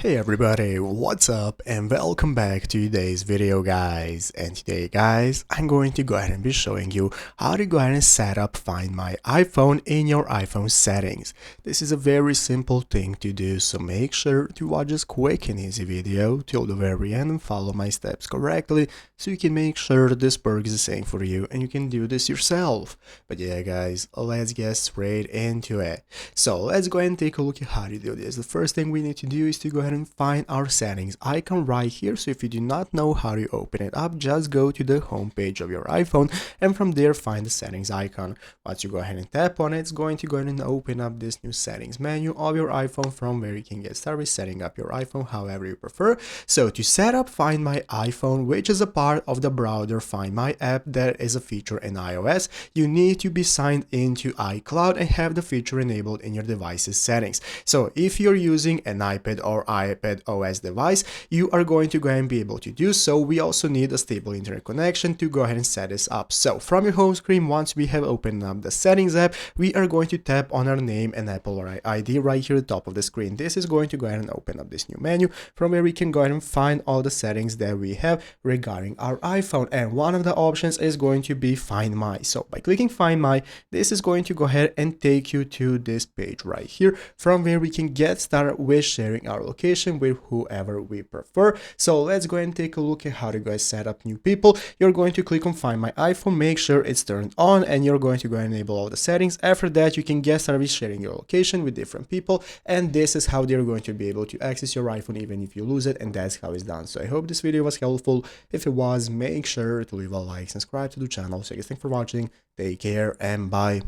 Hey everybody, what's up and welcome back to today's video guys. And today guys, I'm going to go ahead and be showing you how to go ahead and set up Find My iPhone in your iPhone settings. This is a very simple thing to do, so make sure to watch this quick and easy video till the very end and follow my steps correctly so you can make sure that this work is the same for you and you can do this yourself. But yeah guys, let's get straight into it. So let's go ahead and take a look at how to do this. The first thing we need to do is to go ahead and find our settings icon right here. So if you do not know how to open it up, just go to the home page of your iPhone and from there find the settings icon. Once you go ahead and tap on it, it's going to go ahead and open up this new settings menu of your iPhone from where you can get started setting up your iPhone however you prefer. So to set up Find My iPhone, which is a part of the browser Find My app that is a feature in iOS, you need to be signed into iCloud and have the feature enabled in your device's settings. So if you're using an iPad or iPad OS device, you are going to go ahead and be able to do so. We also need a stable internet connection to go ahead and set this up. So from your home screen, once we have opened up the settings app, we are going to tap on our name and Apple ID right here at the top of the screen. This is going to go ahead and open up this new menu from where we can go ahead and find all the settings that we have regarding our iPhone. And one of the options is going to be Find My. So by clicking Find My, this is going to go ahead and take you to this page right here from where we can get started with sharing our location with whoever we prefer. So let's go ahead and take a look at how to guys set up new people. You're going to click on Find My iPhone, make sure it's turned on, and you're going to go ahead and enable all the settings. After that, you can get started with sharing your location with different people, and this is how they're going to be able to access your iPhone even if you lose it, and that's how it's done. So I hope this video was helpful. If it was, make sure to leave a like, subscribe to the channel. So guys, thanks for watching, take care, and bye.